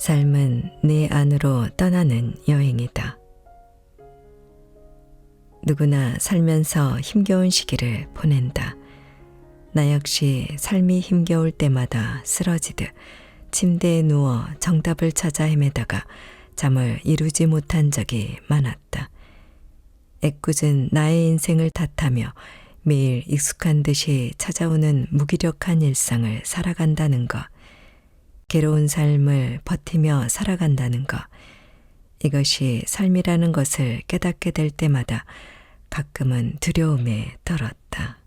삶은 내 안으로 떠나는 여행이다. 누구나 살면서 힘겨운 시기를 보낸다. 나 역시 삶이 힘겨울 때마다 쓰러지듯 침대에 누워 정답을 찾아 헤매다가 잠을 이루지 못한 적이 많았다. 애꿎은 나의 인생을 탓하며 매일 익숙한 듯이 찾아오는 무기력한 일상을 살아간다는 것, 괴로운 삶을 버티며 살아간다는 것, 이것이 삶이라는 것을 깨닫게 될 때마다 가끔은 두려움에 떨었다.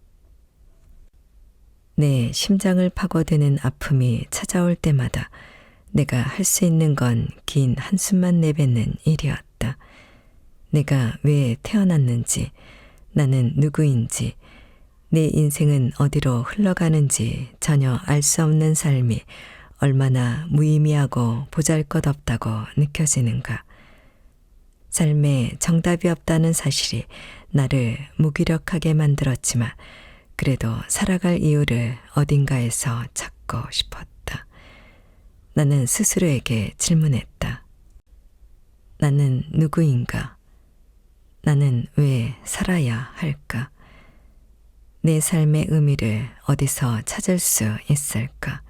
내 심장을 파고드는 아픔이 찾아올 때마다 내가 할 수 있는 건 긴 한숨만 내뱉는 일이었다. 내가 왜 태어났는지, 나는 누구인지, 내 인생은 어디로 흘러가는지 전혀 알 수 없는 삶이 얼마나 무의미하고 보잘것없다고 느껴지는가. 삶에 정답이 없다는 사실이 나를 무기력하게 만들었지만 그래도 살아갈 이유를 어딘가에서 찾고 싶었다. 나는 스스로에게 질문했다. 나는 누구인가? 나는 왜 살아야 할까? 내 삶의 의미를 어디서 찾을 수 있을까?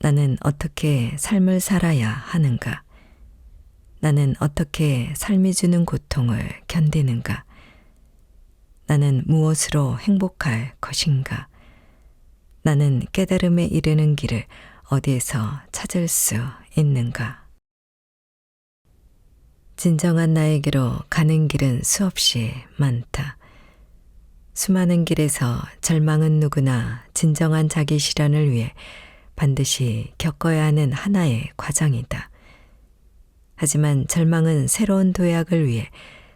나는 어떻게 삶을 살아야 하는가? 나는 어떻게 삶이 주는 고통을 견디는가? 나는 무엇으로 행복할 것인가? 나는 깨달음에 이르는 길을 어디에서 찾을 수 있는가? 진정한 나에게로 가는 길은 수없이 많다. 수많은 길에서 절망은 누구나 진정한 자기 실현을 위해 반드시 겪어야 하는 하나의 과정이다. 하지만 절망은 새로운 도약을 위해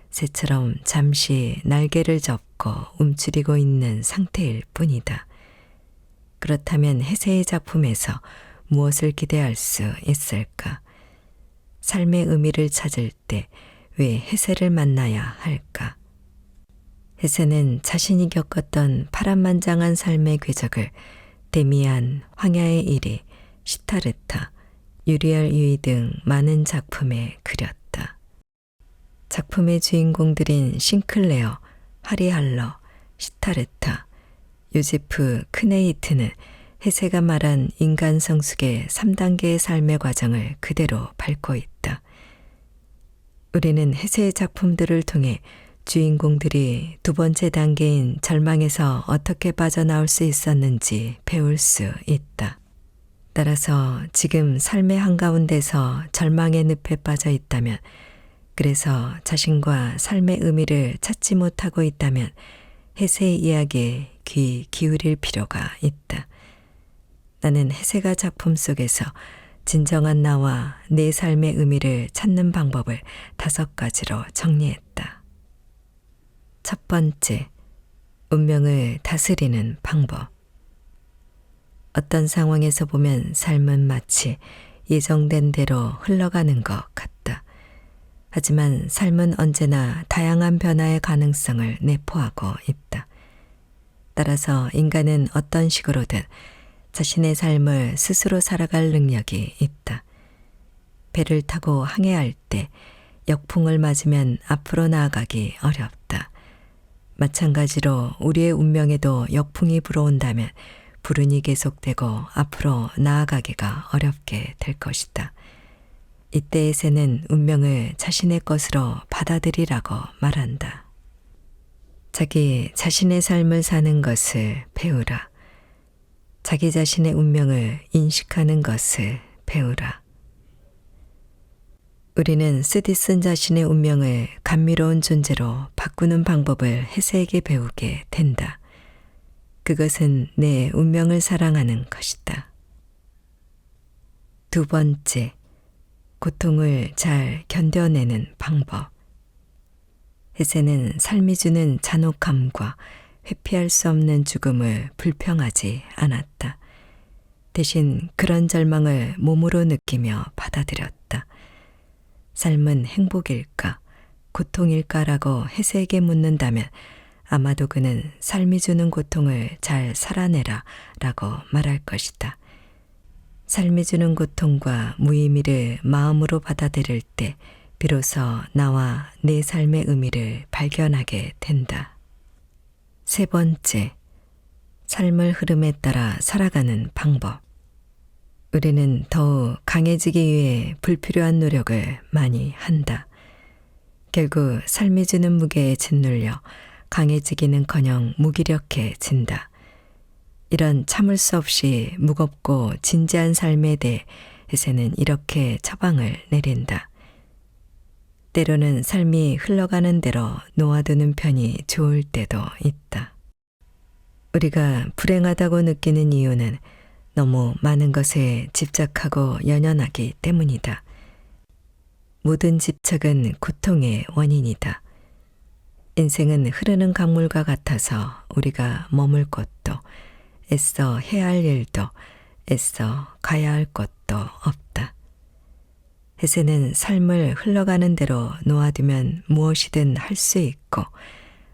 새처럼 잠시 날개를 접고 움츠리고 있는 상태일 뿐이다. 그렇다면 해세의 작품에서 무엇을 기대할 수 있을까? 삶의 의미를 찾을 때 왜 해세를 만나야 할까? 해세는 자신이 겪었던 파란만장한 삶의 궤적을 데미안, 황야의 일이, 시타르타, 유리알 유이 등 많은 작품에 그렸다. 작품의 주인공들인 싱클레어, 하리할러, 시타르타, 요제프 크네이트는 해세가 말한 인간 성숙의 3단계의 삶의 과정을 그대로 밟고 있다. 우리는 해세의 작품들을 통해 주인공들이 두 번째 단계인 절망에서 어떻게 빠져나올 수 있었는지 배울 수 있다. 따라서 지금 삶의 한가운데서 절망의 늪에 빠져 있다면, 그래서 자신과 삶의 의미를 찾지 못하고 있다면 해세의 이야기에 귀 기울일 필요가 있다. 나는 해세가 작품 속에서 진정한 나와 내 삶의 의미를 찾는 방법을 5가지로 정리했다. 첫 번째, 운명을 다스리는 방법. 어떤 상황에서 보면 삶은 마치 예정된 대로 흘러가는 것 같다. 하지만 삶은 언제나 다양한 변화의 가능성을 내포하고 있다. 따라서 인간은 어떤 식으로든 자신의 삶을 스스로 살아갈 능력이 있다. 배를 타고 항해할 때 역풍을 맞으면 앞으로 나아가기 어렵다. 마찬가지로 우리의 운명에도 역풍이 불어온다면 불운이 계속되고 앞으로 나아가기가 어렵게 될 것이다. 이때에서는 운명을 자신의 것으로 받아들이라고 말한다. 자기 자신의 삶을 사는 것을 배우라. 자기 자신의 운명을 인식하는 것을 배우라. 우리는 쓰디쓴 자신의 운명을 감미로운 존재로 바꾸는 방법을 해세에게 배우게 된다. 그것은 내 운명을 사랑하는 것이다. 두 번째, 고통을 잘 견뎌내는 방법. 해세는 삶이 주는 잔혹함과 회피할 수 없는 죽음을 불평하지 않았다. 대신 그런 절망을 몸으로 느끼며 받아들였다. 삶은 행복일까, 고통일까라고 해세에게 묻는다면 아마도 그는 삶이 주는 고통을 잘 살아내라 라고 말할 것이다. 삶이 주는 고통과 무의미를 마음으로 받아들일 때 비로소 나와 내 삶의 의미를 발견하게 된다. 세 번째, 삶을 흐름에 따라 살아가는 방법. 우리는 더욱 강해지기 위해 불필요한 노력을 많이 한다. 결국 삶이 주는 무게에 짓눌려 강해지기는커녕 무기력해진다. 이런 참을 수 없이 무겁고 진지한 삶에 대해 헤세는 이렇게 처방을 내린다. 때로는 삶이 흘러가는 대로 놓아두는 편이 좋을 때도 있다. 우리가 불행하다고 느끼는 이유는 너무 많은 것에 집착하고 연연하기 때문이다. 모든 집착은 고통의 원인이다. 인생은 흐르는 강물과 같아서 우리가 머물 곳도 애써 해야 할 일도 애써 가야 할 곳도 없다. 헤세는 삶을 흘러가는 대로 놓아두면 무엇이든 할 수 있고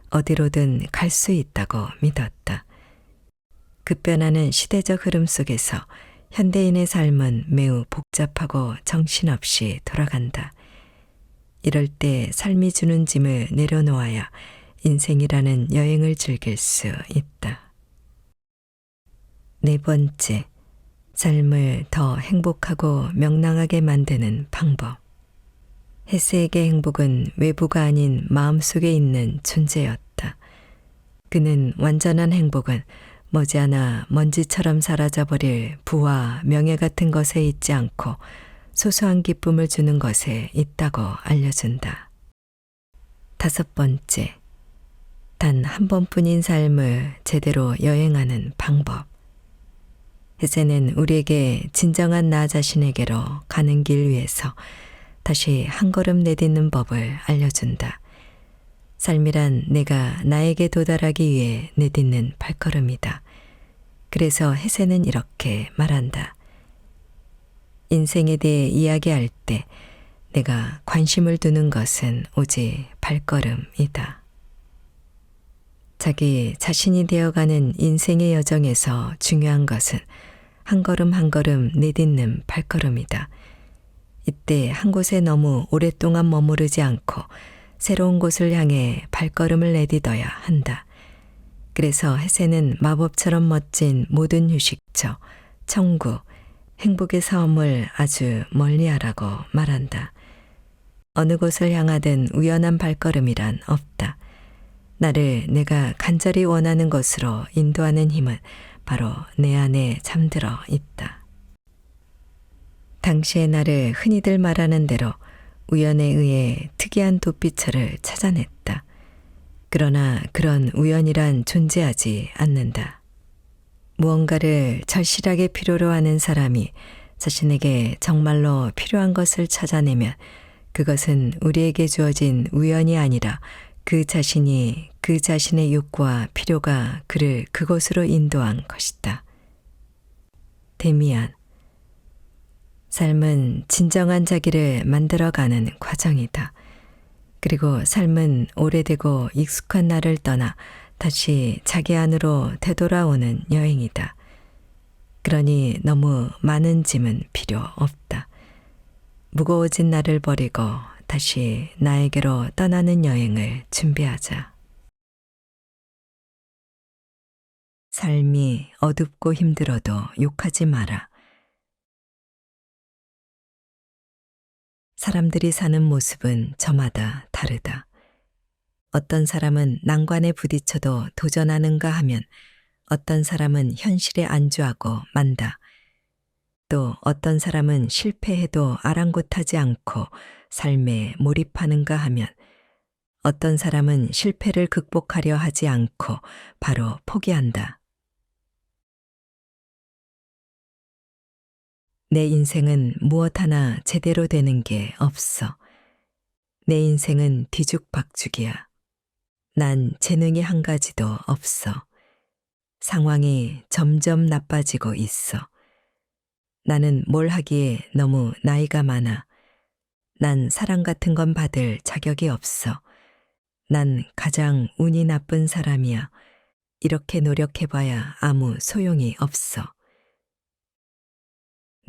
어디로든 갈 수 있다고 믿었다. 급변하는 시대적 흐름 속에서 현대인의 삶은 매우 복잡하고 정신없이 돌아간다. 이럴 때 삶이 주는 짐을 내려놓아야 인생이라는 여행을 즐길 수 있다. 네 번째, 삶을 더 행복하고 명랑하게 만드는 방법. 헤세에게 행복은 외부가 아닌 마음속에 있는 존재였다. 그는 완전한 행복은 머지않아 먼지처럼 사라져버릴 부와 명예 같은 것에 있지 않고 소소한 기쁨을 주는 것에 있다고 알려준다. 다섯 번째, 단 한 번뿐인 삶을 제대로 여행하는 방법. 헤세는 우리에게 진정한 나 자신에게로 가는 길 위에서 다시 한 걸음 내딛는 법을 알려준다. 삶이란 내가 나에게 도달하기 위해 내딛는 발걸음이다. 그래서 헤세는 이렇게 말한다. 인생에 대해 이야기할 때 내가 관심을 두는 것은 오직 발걸음이다. 자기 자신이 되어가는 인생의 여정에서 중요한 것은 한 걸음 한 걸음 내딛는 발걸음이다. 이때 한 곳에 너무 오랫동안 머무르지 않고 새로운 곳을 향해 발걸음을 내딛어야 한다. 그래서 헤세는 마법처럼 멋진 모든 휴식처, 천국, 행복의 섬을 아주 멀리하라고 말한다. 어느 곳을 향하든 우연한 발걸음이란 없다. 나를 내가 간절히 원하는 것으로 인도하는 힘은 바로 내 안에 잠들어 있다. 당시의 나를 흔히들 말하는 대로 우연에 의해 특이한 도피처를 찾아냈다. 그러나 그런 우연이란 존재하지 않는다. 무언가를 절실하게 필요로 하는 사람이 자신에게 정말로 필요한 것을 찾아내면 그것은 우리에게 주어진 우연이 아니라 그 자신이 그 자신의 욕구와 필요가 그를 그곳으로 인도한 것이다. 데미안, 삶은 진정한 자기를 만들어가는 과정이다. 그리고 삶은 오래되고 익숙한 나를 떠나 다시 자기 안으로 되돌아오는 여행이다. 그러니 너무 많은 짐은 필요 없다. 무거워진 나를 버리고 다시 나에게로 떠나는 여행을 준비하자. 삶이 어둡고 힘들어도 욕하지 마라. 사람들이 사는 모습은 저마다 다르다. 어떤 사람은 난관에 부딪혀도 도전하는가 하면 어떤 사람은 현실에 안주하고 만다. 또 어떤 사람은 실패해도 아랑곳하지 않고 삶에 몰입하는가 하면 어떤 사람은 실패를 극복하려 하지 않고 바로 포기한다. 내 인생은 무엇 하나 제대로 되는 게 없어. 내 인생은 뒤죽박죽이야. 난 재능이 한 가지도 없어. 상황이 점점 나빠지고 있어. 나는 뭘 하기에 너무 나이가 많아. 난 사랑 같은 건 받을 자격이 없어. 난 가장 운이 나쁜 사람이야. 이렇게 노력해봐야 아무 소용이 없어.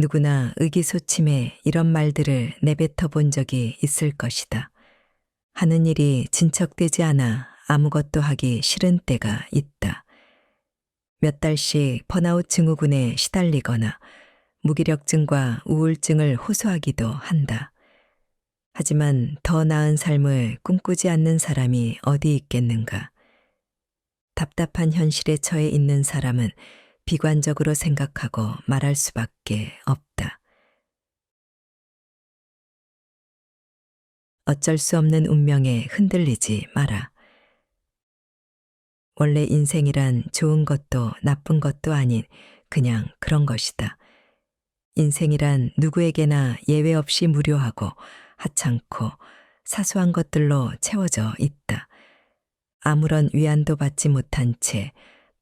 누구나 의기소침해 이런 말들을 내뱉어 본 적이 있을 것이다. 하는 일이 진척되지 않아 아무것도 하기 싫은 때가 있다. 몇 달씩 번아웃 증후군에 시달리거나 무기력증과 우울증을 호소하기도 한다. 하지만 더 나은 삶을 꿈꾸지 않는 사람이 어디 있겠는가. 답답한 현실에 처해 있는 사람은 비관적으로 생각하고 말할 수밖에 없다. 어쩔 수 없는 운명에 흔들리지 마라. 원래 인생이란 좋은 것도 나쁜 것도 아닌 그냥 그런 것이다. 인생이란 누구에게나 예외 없이 무료하고 하찮고 사소한 것들로 채워져 있다. 아무런 위안도 받지 못한 채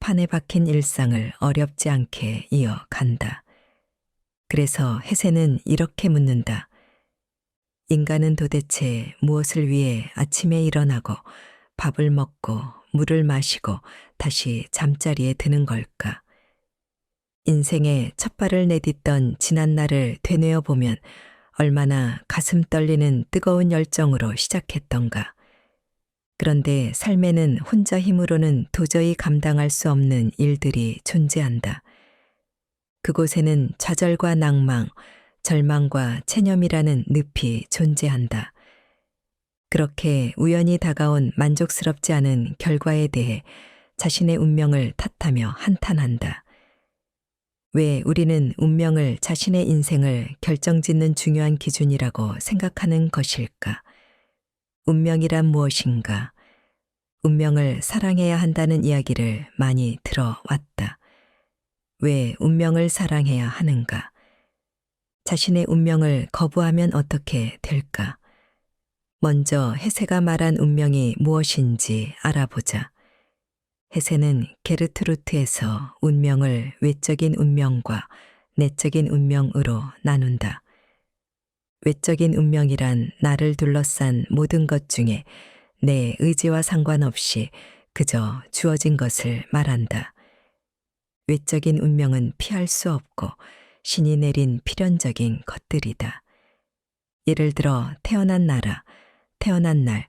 판에 박힌 일상을 어렵지 않게 이어간다. 그래서 해세는 이렇게 묻는다. 인간은 도대체 무엇을 위해 아침에 일어나고 밥을 먹고 물을 마시고 다시 잠자리에 드는 걸까? 인생의 첫 발을 내딛던 지난 날을 되뇌어 보면 얼마나 가슴 떨리는 뜨거운 열정으로 시작했던가. 그런데 삶에는 혼자 힘으로는 도저히 감당할 수 없는 일들이 존재한다. 그곳에는 좌절과 낭망, 절망과 체념이라는 늪이 존재한다. 그렇게 우연히 다가온 만족스럽지 않은 결과에 대해 자신의 운명을 탓하며 한탄한다. 왜 우리는 운명을 자신의 인생을 결정짓는 중요한 기준이라고 생각하는 것일까? 운명이란 무엇인가? 운명을 사랑해야 한다는 이야기를 많이 들어왔다. 왜 운명을 사랑해야 하는가? 자신의 운명을 거부하면 어떻게 될까? 먼저 해세가 말한 운명이 무엇인지 알아보자. 해세는 게르트루트에서 운명을 외적인 운명과 내적인 운명으로 나눈다. 외적인 운명이란 나를 둘러싼 모든 것 중에 내 의지와 상관없이 그저 주어진 것을 말한다. 외적인 운명은 피할 수 없고 신이 내린 필연적인 것들이다. 예를 들어 태어난 나라, 태어난 날,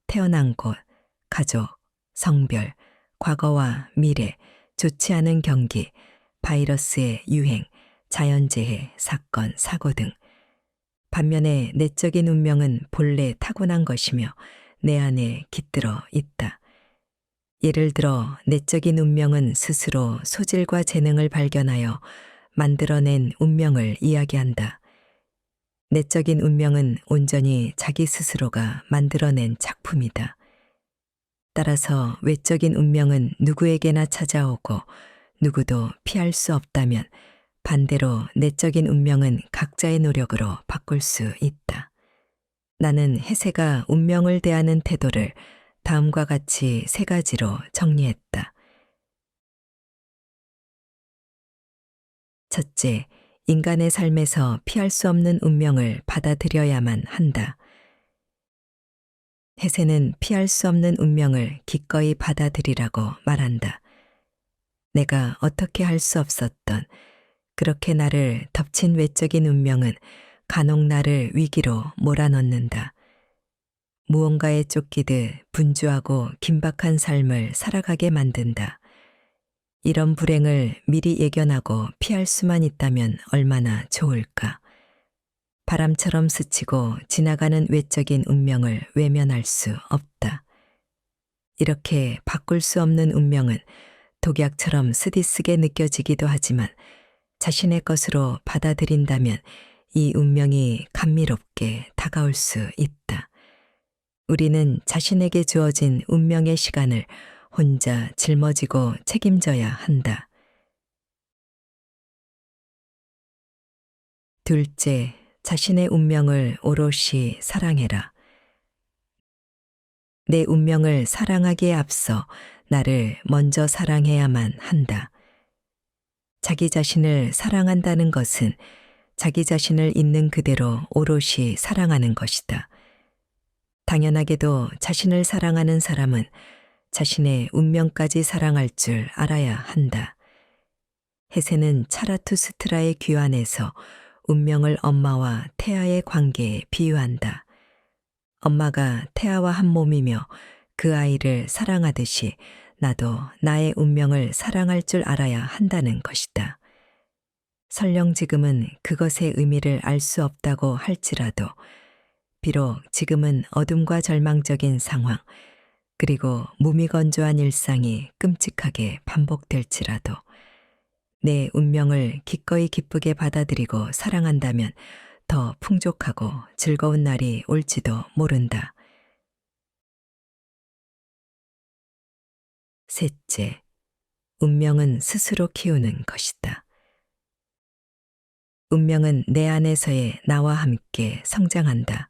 태어난 곳, 가족, 성별, 과거와 미래, 좋지 않은 경기, 바이러스의 유행, 자연재해, 사건, 사고 등. 반면에 내적인 운명은 본래 타고난 것이며 내 안에 깃들어 있다. 예를 들어 내적인 운명은 스스로 소질과 재능을 발견하여 만들어낸 운명을 이야기한다. 내적인 운명은 온전히 자기 스스로가 만들어낸 작품이다. 따라서 외적인 운명은 누구에게나 찾아오고 누구도 피할 수 없다면 반대로 내적인 운명은 각자의 노력으로 바꿀 수 있다. 나는 해세가 운명을 대하는 태도를 다음과 같이 3가지로 정리했다. 첫째, 인간의 삶에서 피할 수 없는 운명을 받아들여야만 한다. 해세는 피할 수 없는 운명을 기꺼이 받아들이라고 말한다. 내가 어떻게 할 수 없었던 그렇게 나를 덮친 외적인 운명은 간혹 나를 위기로 몰아넣는다. 무언가에 쫓기듯 분주하고 긴박한 삶을 살아가게 만든다. 이런 불행을 미리 예견하고 피할 수만 있다면 얼마나 좋을까. 바람처럼 스치고 지나가는 외적인 운명을 외면할 수 없다. 이렇게 바꿀 수 없는 운명은 독약처럼 쓰디쓰게 느껴지기도 하지만 자신의 것으로 받아들인다면 이 운명이 감미롭게 다가올 수 있다. 우리는 자신에게 주어진 운명의 시간을 혼자 짊어지고 책임져야 한다. 둘째, 자신의 운명을 오롯이 사랑해라. 내 운명을 사랑하기에 앞서 나를 먼저 사랑해야만 한다. 자기 자신을 사랑한다는 것은 자기 자신을 있는 그대로 오롯이 사랑하는 것이다. 당연하게도 자신을 사랑하는 사람은 자신의 운명까지 사랑할 줄 알아야 한다. 헤세는 차라투스트라의 귀환에서 운명을 엄마와 태아의 관계에 비유한다. 엄마가 태아와 한 몸이며 그 아이를 사랑하듯이 나도 나의 운명을 사랑할 줄 알아야 한다는 것이다. 설령 지금은 그것의 의미를 알 수 없다고 할지라도 비록 지금은 어둠과 절망적인 상황 그리고 무미건조한 일상이 끔찍하게 반복될지라도 내 운명을 기꺼이 기쁘게 받아들이고 사랑한다면 더 풍족하고 즐거운 날이 올지도 모른다. 셋째, 운명은 스스로 키우는 것이다. 운명은 내 안에서의 나와 함께 성장한다.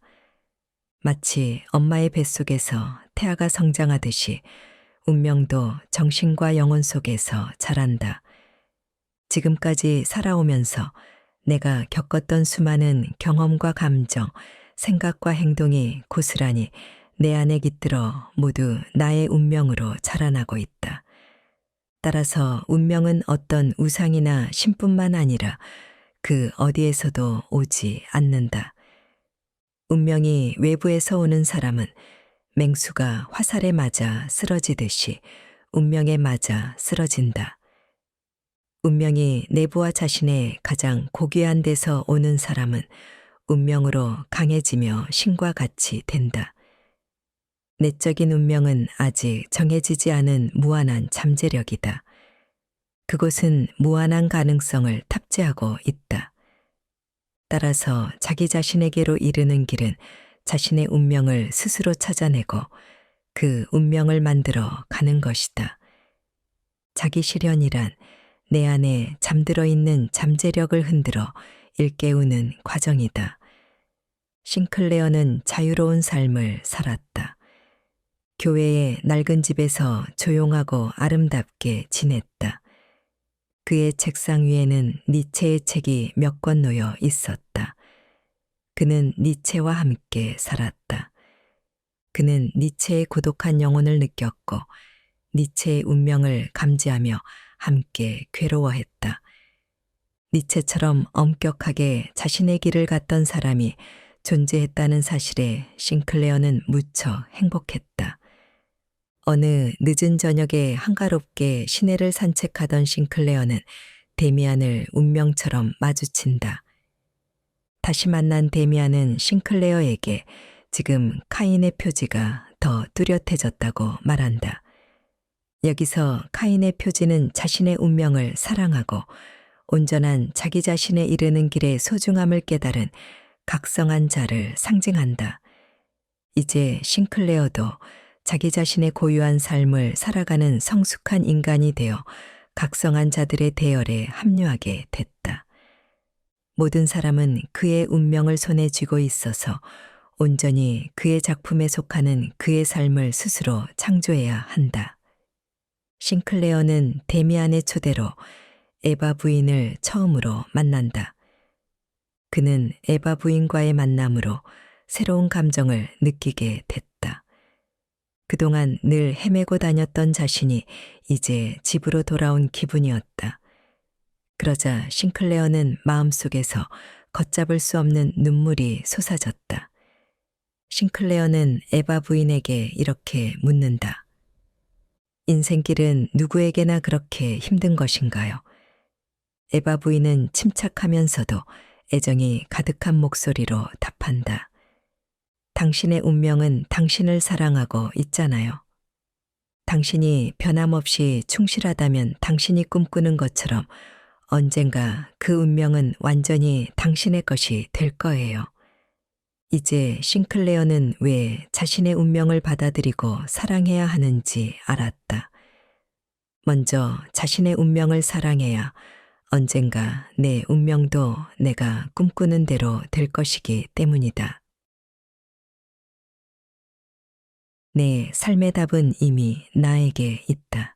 마치 엄마의 뱃속에서 태아가 성장하듯이 운명도 정신과 영혼 속에서 자란다. 지금까지 살아오면서 내가 겪었던 수많은 경험과 감정, 생각과 행동이 고스란히 내 안에 깃들어 모두 나의 운명으로 자라나고 있다. 따라서 운명은 어떤 우상이나 신뿐만 아니라 그 어디에서도 오지 않는다. 운명이 외부에서 오는 사람은 맹수가 화살에 맞아 쓰러지듯이 운명에 맞아 쓰러진다. 운명이 내부와 자신의 가장 고귀한 데서 오는 사람은 운명으로 강해지며 신과 같이 된다. 내적인 운명은 아직 정해지지 않은 무한한 잠재력이다. 그곳은 무한한 가능성을 탑재하고 있다. 따라서 자기 자신에게로 이르는 길은 자신의 운명을 스스로 찾아내고 그 운명을 만들어 가는 것이다. 자기 실현이란 내 안에 잠들어 있는 잠재력을 흔들어 일깨우는 과정이다. 싱클레어는 자유로운 삶을 살았다. 교회의 낡은 집에서 조용하고 아름답게 지냈다. 그의 책상 위에는 니체의 책이 몇 권 놓여 있었다. 그는 니체와 함께 살았다. 그는 니체의 고독한 영혼을 느꼈고 니체의 운명을 감지하며 함께 괴로워했다. 니체처럼 엄격하게 자신의 길을 갔던 사람이 존재했다는 사실에 싱클레어는 무척 행복했다. 어느 늦은 저녁에 한가롭게 시내를 산책하던 싱클레어는 데미안을 운명처럼 마주친다. 다시 만난 데미안은 싱클레어에게 지금 카인의 표지가 더 뚜렷해졌다고 말한다. 여기서 카인의 표지는 자신의 운명을 사랑하고 온전한 자기 자신에 이르는 길의 소중함을 깨달은 각성한 자를 상징한다. 이제 싱클레어도 자기 자신의 고유한 삶을 살아가는 성숙한 인간이 되어 각성한 자들의 대열에 합류하게 됐다. 모든 사람은 그의 운명을 손에 쥐고 있어서 온전히 그의 작품에 속하는 그의 삶을 스스로 창조해야 한다. 싱클레어는 데미안의 초대로 에바 부인을 처음으로 만난다. 그는 에바 부인과의 만남으로 새로운 감정을 느끼게 됐다. 그동안 늘 헤매고 다녔던 자신이 이제 집으로 돌아온 기분이었다. 그러자 싱클레어는 마음속에서 걷잡을 수 없는 눈물이 솟아졌다. 싱클레어는 에바 부인에게 이렇게 묻는다. 인생길은 누구에게나 그렇게 힘든 것인가요? 에바 부인은 침착하면서도 애정이 가득한 목소리로 답한다. 당신의 운명은 당신을 사랑하고 있잖아요. 당신이 변함없이 충실하다면 당신이 꿈꾸는 것처럼 언젠가 그 운명은 완전히 당신의 것이 될 거예요. 이제 싱클레어는 왜 자신의 운명을 받아들이고 사랑해야 하는지 알았다. 먼저 자신의 운명을 사랑해야 언젠가 내 운명도 내가 꿈꾸는 대로 될 것이기 때문이다. 내 삶의 답은 이미 나에게 있다.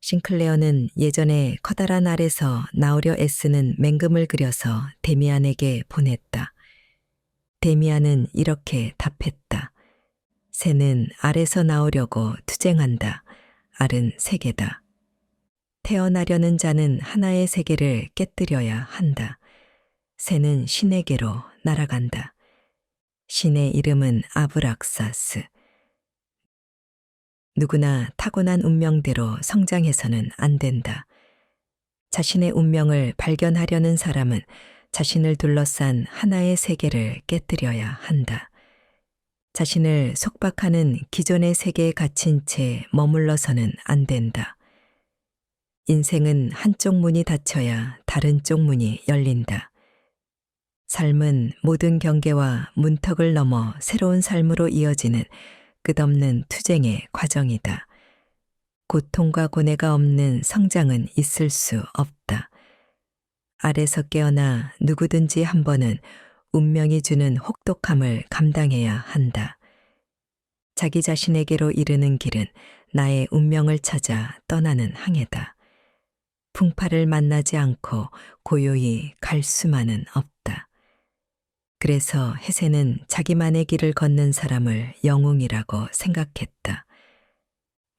싱클레어는 예전에 커다란 알에서 나오려 애쓰는 맹금을 그려서 데미안에게 보냈다. 데미안은 이렇게 답했다. 새는 알에서 나오려고 투쟁한다. 알은 세계다. 태어나려는 자는 하나의 세계를 깨뜨려야 한다. 새는 신에게로 날아간다. 신의 이름은 아브락사스. 누구나 타고난 운명대로 성장해서는 안 된다. 자신의 운명을 발견하려는 사람은 자신을 둘러싼 하나의 세계를 깨뜨려야 한다. 자신을 속박하는 기존의 세계에 갇힌 채 머물러서는 안 된다. 인생은 한쪽 문이 닫혀야 다른 쪽 문이 열린다. 삶은 모든 경계와 문턱을 넘어 새로운 삶으로 이어지는 끝없는 투쟁의 과정이다. 고통과 고뇌가 없는 성장은 있을 수 없다. 알에서 깨어나 누구든지 한 번은 운명이 주는 혹독함을 감당해야 한다. 자기 자신에게로 이르는 길은 나의 운명을 찾아 떠나는 항해다. 풍파를 만나지 않고 고요히 갈 수만은 없다. 그래서 해세는 자기만의 길을 걷는 사람을 영웅이라고 생각했다.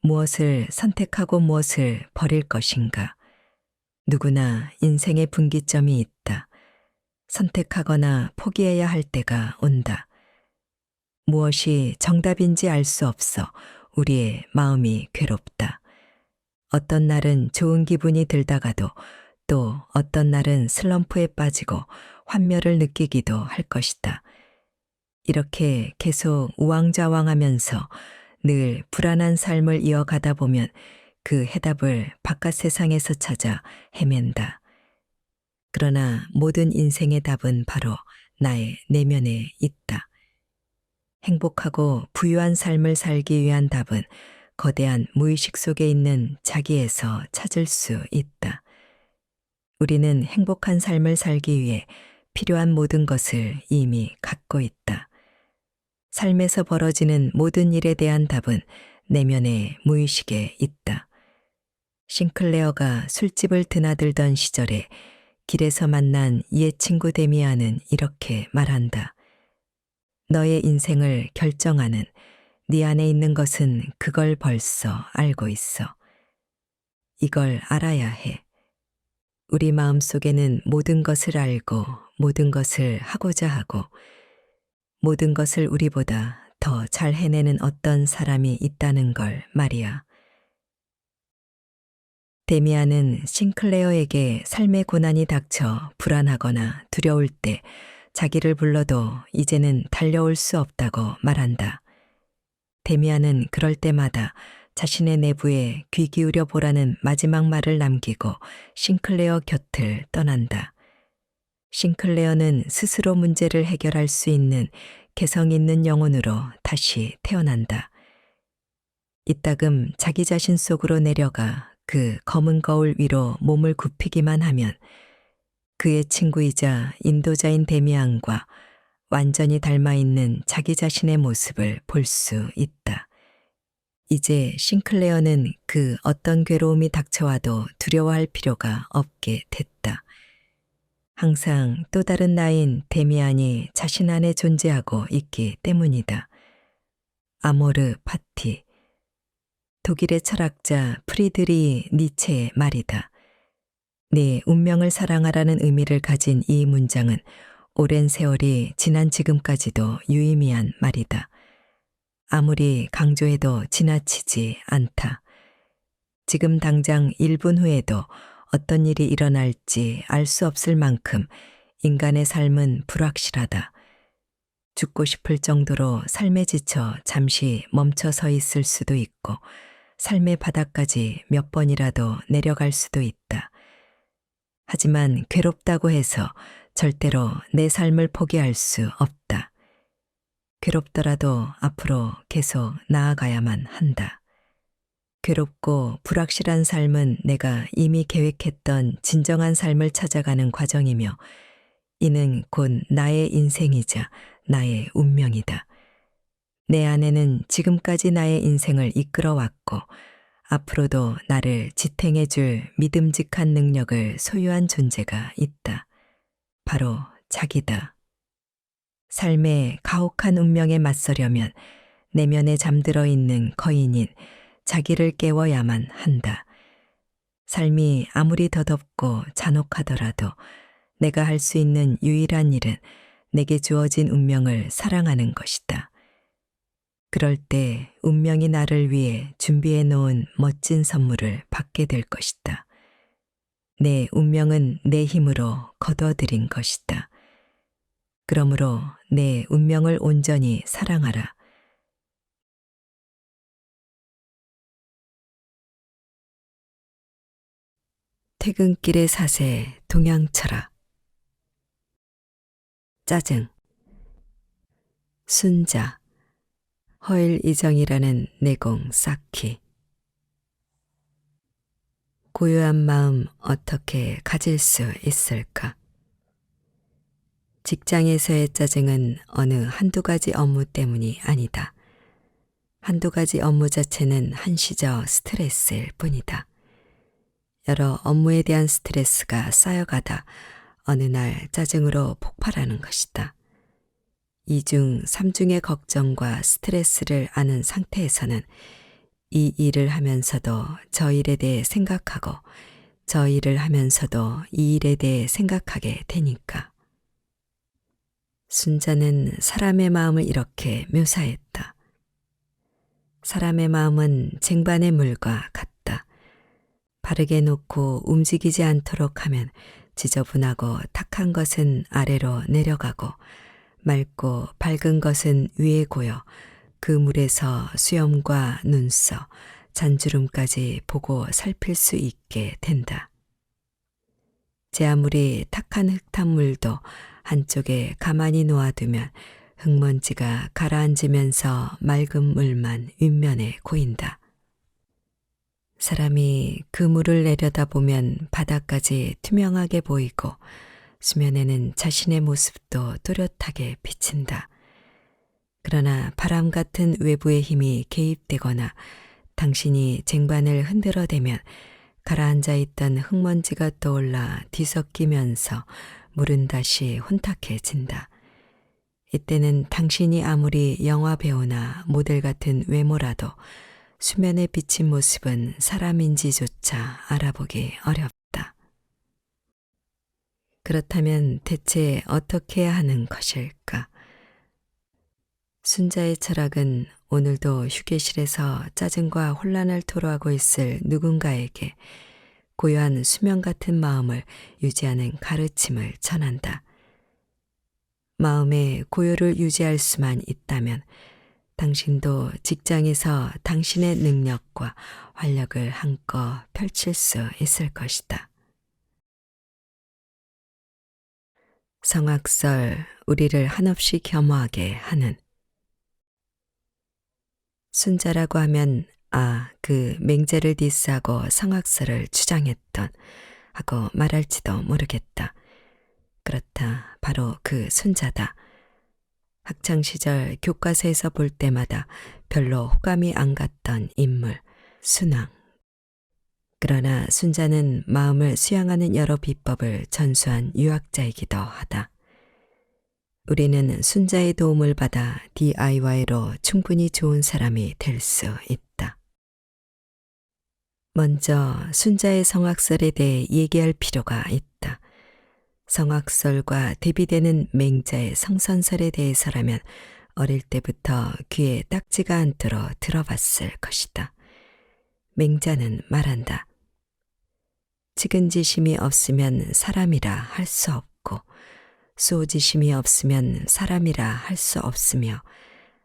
무엇을 선택하고 무엇을 버릴 것인가? 누구나 인생의 분기점이 있다. 선택하거나 포기해야 할 때가 온다. 무엇이 정답인지 알 수 없어 우리의 마음이 괴롭다. 어떤 날은 좋은 기분이 들다가도 또 어떤 날은 슬럼프에 빠지고 환멸을 느끼기도 할 것이다. 이렇게 계속 우왕좌왕하면서 늘 불안한 삶을 이어가다 보면 그 해답을 바깥 세상에서 찾아 헤맨다. 그러나 모든 인생의 답은 바로 나의 내면에 있다. 행복하고 부유한 삶을 살기 위한 답은 거대한 무의식 속에 있는 자기에서 찾을 수 있다. 우리는 행복한 삶을 살기 위해 필요한 모든 것을 이미 갖고 있다. 삶에서 벌어지는 모든 일에 대한 답은 내면의 무의식에 있다. 싱클레어가 술집을 드나들던 시절에 길에서 만난 옛 친구 데미안은 이렇게 말한다. 너의 인생을 결정하는 네 안에 있는 것은 그걸 벌써 알고 있어. 이걸 알아야 해. 우리 마음속에는 모든 것을 알고 모든 것을 하고자 하고 모든 것을 우리보다 더 잘 해내는 어떤 사람이 있다는 걸 말이야. 데미안은 싱클레어에게 삶의 고난이 닥쳐 불안하거나 두려울 때 자기를 불러도 이제는 달려올 수 없다고 말한다. 데미안은 그럴 때마다 자신의 내부에 귀 기울여 보라는 마지막 말을 남기고 싱클레어 곁을 떠난다. 싱클레어는 스스로 문제를 해결할 수 있는 개성 있는 영혼으로 다시 태어난다. 이따금 자기 자신 속으로 내려가 그 검은 거울 위로 몸을 굽히기만 하면 그의 친구이자 인도자인 데미안과 완전히 닮아 있는 자기 자신의 모습을 볼 수 있다. 이제 싱클레어는 그 어떤 괴로움이 닥쳐와도 두려워할 필요가 없게 됐다. 항상 또 다른 나인 데미안이 자신 안에 존재하고 있기 때문이다. 아모르 파티. 독일의 철학자 프리드리 니체의 말이다. 네 운명을 사랑하라는 의미를 가진 이 문장은 오랜 세월이 지난 지금까지도 유의미한 말이다. 아무리 강조해도 지나치지 않다. 지금 당장 1분 후에도 어떤 일이 일어날지 알 수 없을 만큼 인간의 삶은 불확실하다. 죽고 싶을 정도로 삶에 지쳐 잠시 멈춰 서 있을 수도 있고 삶의 바닥까지 몇 번이라도 내려갈 수도 있다. 하지만 괴롭다고 해서 절대로 내 삶을 포기할 수 없다. 괴롭더라도 앞으로 계속 나아가야만 한다. 괴롭고 불확실한 삶은 내가 이미 계획했던 진정한 삶을 찾아가는 과정이며 이는 곧 나의 인생이자 나의 운명이다. 내 안에는 지금까지 나의 인생을 이끌어왔고 앞으로도 나를 지탱해 줄 믿음직한 능력을 소유한 존재가 있다. 바로 자기다. 삶의 가혹한 운명에 맞서려면 내면에 잠들어 있는 거인인 자기를 깨워야만 한다. 삶이 아무리 더덥고 잔혹하더라도 내가 할 수 있는 유일한 일은 내게 주어진 운명을 사랑하는 것이다. 그럴 때 운명이 나를 위해 준비해 놓은 멋진 선물을 받게 될 것이다. 내 운명은 내 힘으로 거둬들인 것이다. 그러므로 내 운명을 온전히 사랑하라. 퇴근길의 사세 동양철학. 짜증. 순자. 허일이정이라는 내공 쌓기. 고요한 마음 어떻게 가질 수 있을까? 직장에서의 짜증은 어느 한두 가지 업무 때문이 아니다. 한두 가지 업무 자체는 한시적 스트레스일 뿐이다. 여러 업무에 대한 스트레스가 쌓여가다 어느 날 짜증으로 폭발하는 것이다. 이중, 삼중의 걱정과 스트레스를 아는 상태에서는 이 일을 하면서도 저 일에 대해 생각하고 저 일을 하면서도 이 일에 대해 생각하게 되니까. 순자는 사람의 마음을 이렇게 묘사했다. 사람의 마음은 쟁반의 물과 같다. 바르게 놓고 움직이지 않도록 하면 지저분하고 탁한 것은 아래로 내려가고 맑고 밝은 것은 위에 고여 그 물에서 수염과 눈썹, 잔주름까지 보고 살필 수 있게 된다. 제 아무리 탁한 흙탕물도 한쪽에 가만히 놓아두면 흙먼지가 가라앉으면서 맑은 물만 윗면에 고인다. 사람이 그 물을 내려다보면 바닥까지 투명하게 보이고 수면에는 자신의 모습도 또렷하게 비친다. 그러나 바람 같은 외부의 힘이 개입되거나 당신이 쟁반을 흔들어대면 가라앉아 있던 흙먼지가 떠올라 뒤섞이면서 물은 다시 혼탁해진다. 이때는 당신이 아무리 영화 배우나 모델 같은 외모라도 수면에 비친 모습은 사람인지조차 알아보기 어렵다. 그렇다면 대체 어떻게 해야 하는 것일까? 순자의 철학은 오늘도 휴게실에서 짜증과 혼란을 토로하고 있을 누군가에게 고요한 수면 같은 마음을 유지하는 가르침을 전한다. 마음의 고요를 유지할 수만 있다면 당신도 직장에서 당신의 능력과 활력을 한껏 펼칠 수 있을 것이다. 성악설, 우리를 한없이 겸허하게 하는. 순자라고 하면 그 맹자를 디스하고 성악설을 주장했던 하고 말할지도 모르겠다. 그렇다, 바로 그 순자다. 학창시절 교과서에서 볼 때마다 별로 호감이 안 갔던 인물, 순왕. 그러나 순자는 마음을 수양하는 여러 비법을 전수한 유학자이기도 하다. 우리는 순자의 도움을 받아 DIY로 충분히 좋은 사람이 될 수 있다. 먼저 순자의 성악설에 대해 얘기할 필요가 있다. 성악설과 대비되는 맹자의 성선설에 대해서라면 어릴 때부터 귀에 딱지가 않도록 들어봤을 것이다. 맹자는 말한다. 측은지심이 없으면 사람이라 할 수 없고 수호지심이 없으면 사람이라 할 수 없으며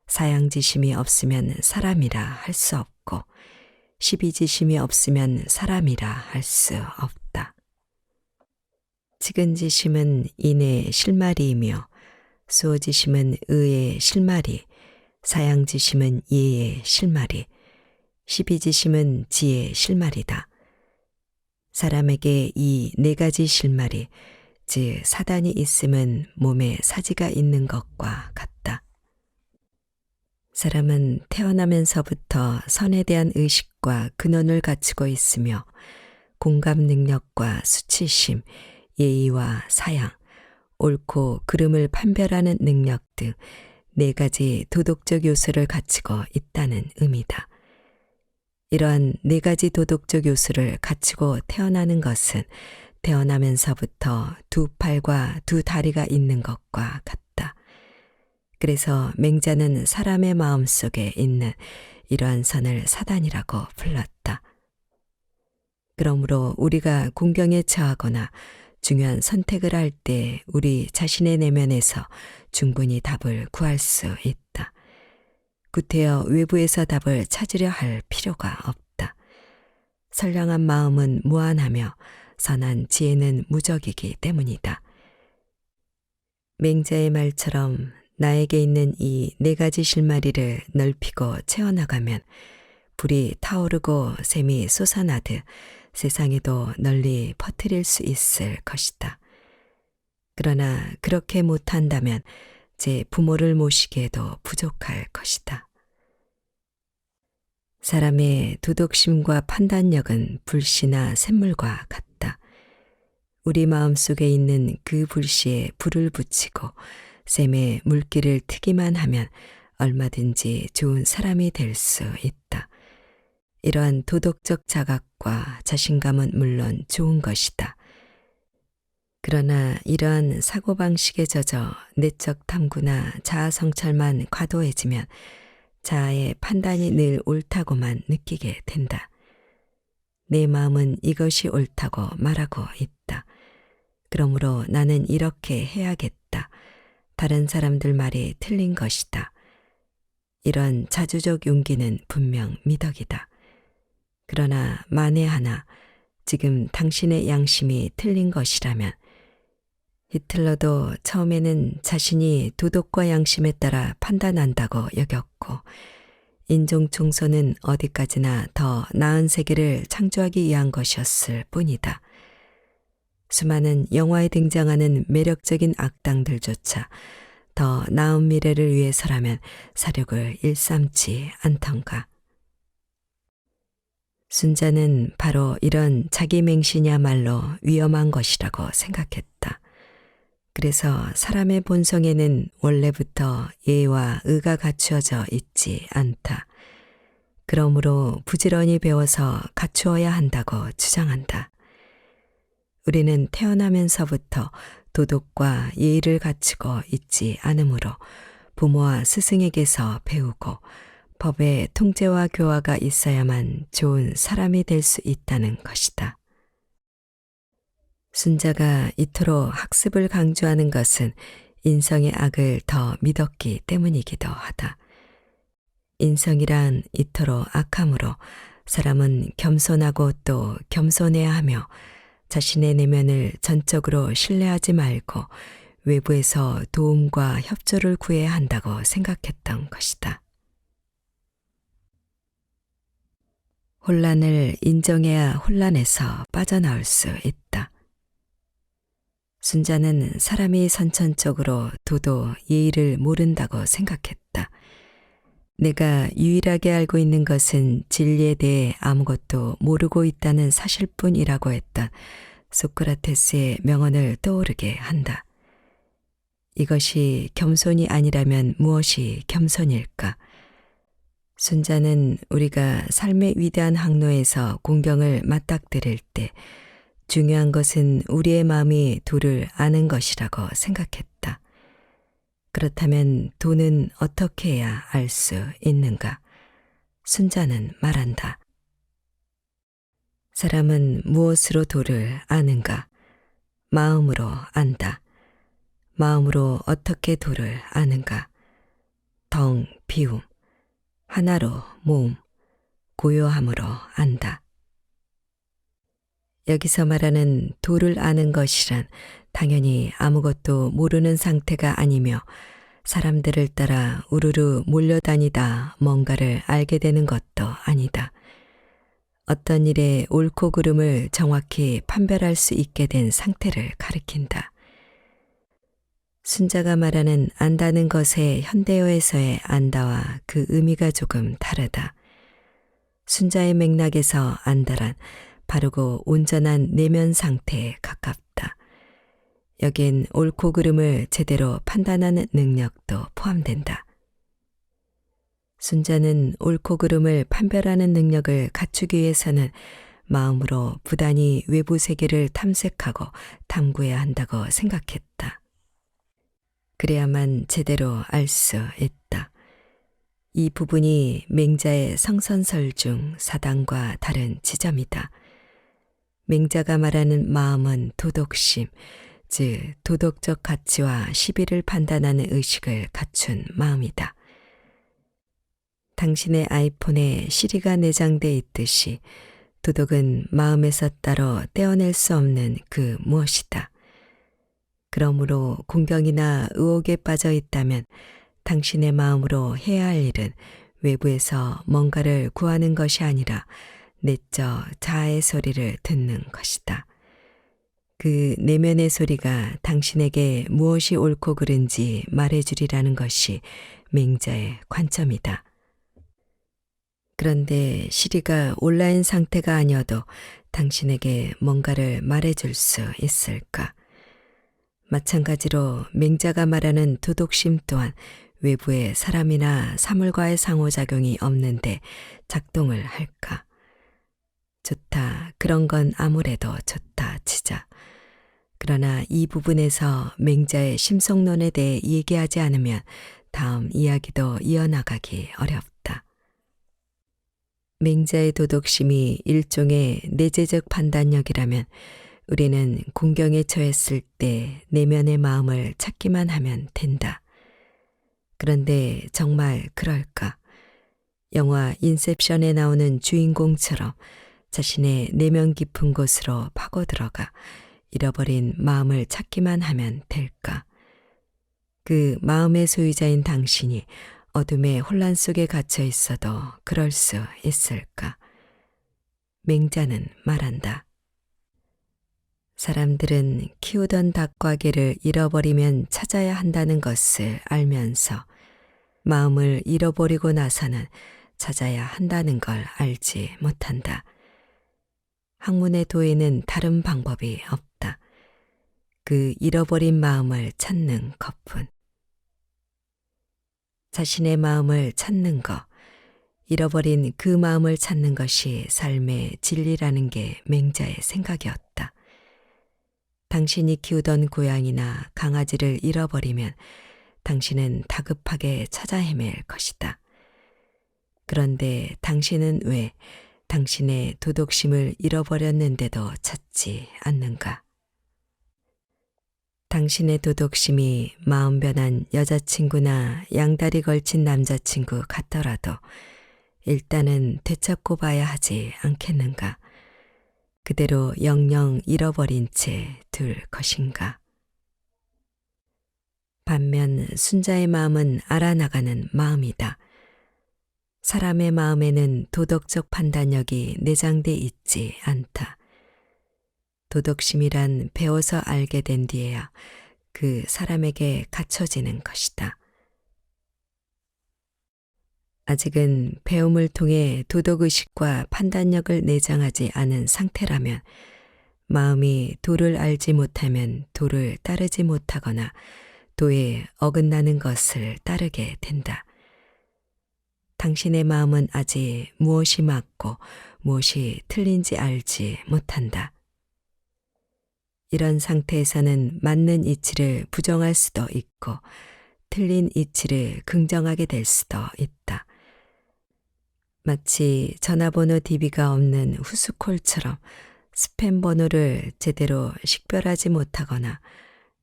사양지심이 없으면 사람이라 할 수 없고 시비지심이 없으면 사람이라 할 수 없다. 측은지심은 인의 실마리이며 수호지심은 의의 실마리, 사양지심은 예의 실마리, 시비지심은 지혜의 실마리다. 사람에게 이 네 가지 실마리, 즉 사단이 있음은 몸에 사지가 있는 것과 같다. 사람은 태어나면서부터 선에 대한 의식과 근원을 갖추고 있으며 공감 능력과 수치심, 예의와 사양, 옳고 그름을 판별하는 능력 등 네 가지 도덕적 요소를 갖추고 있다는 의미다. 이러한 네 가지 도덕적 요소를 갖추고 태어나는 것은 태어나면서부터 두 팔과 두 다리가 있는 것과 같다. 그래서 맹자는 사람의 마음 속에 있는 이러한 선을 사단이라고 불렀다. 그러므로 우리가 공경에 처하거나 중요한 선택을 할 때 우리 자신의 내면에서 충분히 답을 구할 수 있다. 구태여 외부에서 답을 찾으려 할 필요가 없다. 선량한 마음은 무한하며 선한 지혜는 무적이기 때문이다. 맹자의 말처럼 나에게 있는 이 네 가지 실마리를 넓히고 채워나가면 불이 타오르고 샘이 솟아나듯 세상에도 널리 퍼뜨릴 수 있을 것이다. 그러나 그렇게 못한다면 제 부모를 모시기에도 부족할 것이다. 사람의 도덕심과 판단력은 불씨나 샘물과 같다. 우리 마음속에 있는 그 불씨에 불을 붙이고 샘에 물기를 트기만 하면 얼마든지 좋은 사람이 될 수 있다. 이러한 도덕적 자각과 자신감은 물론 좋은 것이다. 그러나 이러한 사고방식에 젖어 내적 탐구나 자아 성찰만 과도해지면 자아의 판단이 늘 옳다고만 느끼게 된다. 내 마음은 이것이 옳다고 말하고 있다. 그러므로 나는 이렇게 해야겠다. 다른 사람들 말이 틀린 것이다. 이런 자주적 용기는 분명 미덕이다. 그러나 만에 하나 지금 당신의 양심이 틀린 것이라면 히틀러도 처음에는 자신이 도덕과 양심에 따라 판단한다고 여겼고 인종 총선은 어디까지나 더 나은 세계를 창조하기 위한 것이었을 뿐이다. 수많은 영화에 등장하는 매력적인 악당들조차 더 나은 미래를 위해서라면 사력을 일삼지 않던가. 순자는 바로 이런 자기 맹신이야말로 위험한 것이라고 생각했다. 그래서 사람의 본성에는 원래부터 예와 의가 갖추어져 있지 않다. 그러므로 부지런히 배워서 갖추어야 한다고 주장한다. 우리는 태어나면서부터 도덕과 예의를 갖추고 있지 않으므로 부모와 스승에게서 배우고 법의 통제와 교화가 있어야만 좋은 사람이 될 수 있다는 것이다. 순자가 이토록 학습을 강조하는 것은 인성의 악을 더 믿었기 때문이기도 하다. 인성이란 이토록 악함으로 사람은 겸손하고 또 겸손해야 하며 자신의 내면을 전적으로 신뢰하지 말고 외부에서 도움과 협조를 구해야 한다고 생각했던 것이다. 혼란을 인정해야 혼란에서 빠져나올 수 있다. 순자는 사람이 선천적으로 도도 예의를 모른다고 생각했다. 내가 유일하게 알고 있는 것은 진리에 대해 아무것도 모르고 있다는 사실뿐이라고 했던 소크라테스의 명언을 떠오르게 한다. 이것이 겸손이 아니라면 무엇이 겸손일까? 순자는 우리가 삶의 위대한 항로에서 공경을 맞닥뜨릴 때 중요한 것은 우리의 마음이 도를 아는 것이라고 생각했다. 그렇다면 도는 어떻게 해야 알 수 있는가? 순자는 말한다. 사람은 무엇으로 도를 아는가? 마음으로 안다. 마음으로 어떻게 도를 아는가? 덩, 비움, 하나로 모음, 고요함으로 안다. 여기서 말하는 도를 아는 것이란 당연히 아무것도 모르는 상태가 아니며 사람들을 따라 우르르 몰려다니다 뭔가를 알게 되는 것도 아니다. 어떤 일의 옳고 그름을 정확히 판별할 수 있게 된 상태를 가리킨다. 순자가 말하는 안다는 것의 현대어에서의 안다와 그 의미가 조금 다르다. 순자의 맥락에서 안다란 바르고 온전한 내면 상태에 가깝다. 여긴 옳고 그름을 제대로 판단하는 능력도 포함된다. 순자는 옳고 그름을 판별하는 능력을 갖추기 위해서는 마음으로 부단히 외부 세계를 탐색하고 탐구해야 한다고 생각했다. 그래야만 제대로 알 수 있다. 이 부분이 맹자의 성선설 중 사당과 다른 지점이다. 맹자가 말하는 마음은 도덕심, 즉 도덕적 가치와 시비를 판단하는 의식을 갖춘 마음이다. 당신의 아이폰에 시리가 내장돼 있듯이 도덕은 마음에서 따로 떼어낼 수 없는 그 무엇이다. 그러므로 공경이나 의혹에 빠져 있다면 당신의 마음으로 해야 할 일은 외부에서 뭔가를 구하는 것이 아니라 내적 자아의 소리를 듣는 것이다. 그 내면의 소리가 당신에게 무엇이 옳고 그른지 말해주리라는 것이 맹자의 관점이다. 그런데 시리가 온라인 상태가 아니어도 당신에게 뭔가를 말해줄 수 있을까? 마찬가지로 맹자가 말하는 도덕심 또한 외부의 사람이나 사물과의 상호작용이 없는데 작동을 할까? 좋다. 그런 건 아무래도 좋다 치자. 그러나 이 부분에서 맹자의 심성론에 대해 얘기하지 않으면 다음 이야기도 이어나가기 어렵다. 맹자의 도덕심이 일종의 내재적 판단력이라면 우리는 공경에 처했을 때 내면의 마음을 찾기만 하면 된다. 그런데 정말 그럴까? 영화 인셉션에 나오는 주인공처럼 자신의 내면 깊은 곳으로 파고들어가 잃어버린 마음을 찾기만 하면 될까? 그 마음의 소유자인 당신이 어둠의 혼란 속에 갇혀 있어도 그럴 수 있을까? 맹자는 말한다. 사람들은 키우던 닭과 개를 잃어버리면 찾아야 한다는 것을 알면서 마음을 잃어버리고 나서는 찾아야 한다는 걸 알지 못한다. 학문의 도에는 다른 방법이 없다. 그 잃어버린 마음을 찾는 것뿐. 자신의 마음을 찾는 것, 잃어버린 그 마음을 찾는 것이 삶의 진리라는 게 맹자의 생각이었다. 당신이 키우던 고양이나 강아지를 잃어버리면 당신은 다급하게 찾아 헤맬 것이다. 그런데 당신은 왜 당신의 도덕심을 잃어버렸는데도 찾지 않는가? 당신의 도덕심이 마음 변한 여자친구나 양다리 걸친 남자친구 같더라도 일단은 되찾고 봐야 하지 않겠는가? 그대로 영영 잃어버린 채 둘 것인가? 반면 순자의 마음은 알아나가는 마음이다. 사람의 마음에는 도덕적 판단력이 내장돼 있지 않다. 도덕심이란 배워서 알게 된 뒤에야 그 사람에게 갖춰지는 것이다. 아직은 배움을 통해 도덕의식과 판단력을 내장하지 않은 상태라면 마음이 도를 알지 못하면 도를 따르지 못하거나 도에 어긋나는 것을 따르게 된다. 당신의 마음은 아직 무엇이 맞고 무엇이 틀린지 알지 못한다. 이런 상태에서는 맞는 이치를 부정할 수도 있고 틀린 이치를 긍정하게 될 수도 있다. 마치 전화번호 DB가 없는 후스콜처럼 스팸 번호를 제대로 식별하지 못하거나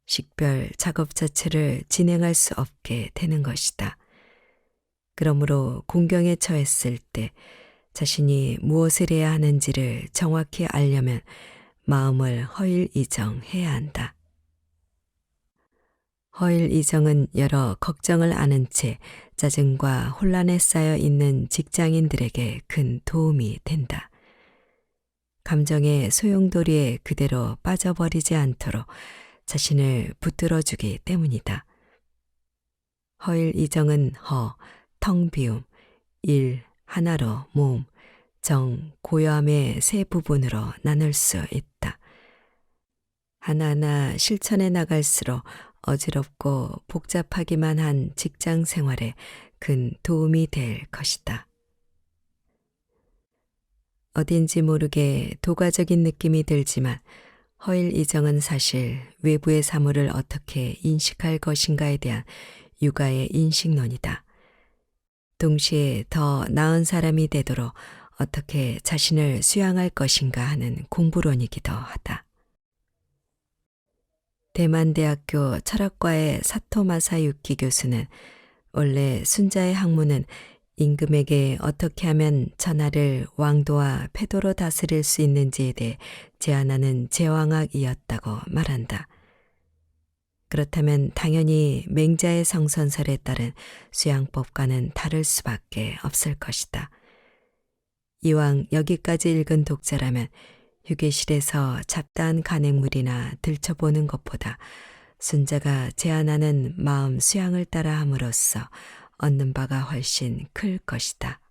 식별 작업 자체를 진행할 수 없게 되는 것이다. 그러므로 공경에 처했을 때 자신이 무엇을 해야 하는지를 정확히 알려면 마음을 허일이정해야 한다. 허일이정은 여러 걱정을 아는 채 짜증과 혼란에 쌓여 있는 직장인들에게 큰 도움이 된다. 감정의 소용돌이에 그대로 빠져버리지 않도록 자신을 붙들어주기 때문이다. 허일이정은 허, 텅 비움, 일, 하나로 모음, 정, 고요함의 세 부분으로 나눌 수 있다. 하나하나 실천해 나갈수록 어지럽고 복잡하기만 한 직장 생활에 큰 도움이 될 것이다. 어딘지 모르게 도가적인 느낌이 들지만 허일 이정은 사실 외부의 사물을 어떻게 인식할 것인가에 대한 육아의 인식론이다. 동시에 더 나은 사람이 되도록 어떻게 자신을 수양할 것인가 하는 공부론이기도 하다. 대만대학교 철학과의 사토마사 유키 교수는 원래 순자의 학문은 임금에게 어떻게 하면 전하를 왕도와 패도로 다스릴 수 있는지에 대해 제안하는 제왕학이었다고 말한다. 그렇다면 당연히 맹자의 성선설에 따른 수양법과는 다를 수밖에 없을 것이다. 이왕 여기까지 읽은 독자라면 휴게실에서 잡다한 간행물이나 들춰보는 것보다 순자가 제안하는 마음 수양을 따라 함으로써 얻는 바가 훨씬 클 것이다.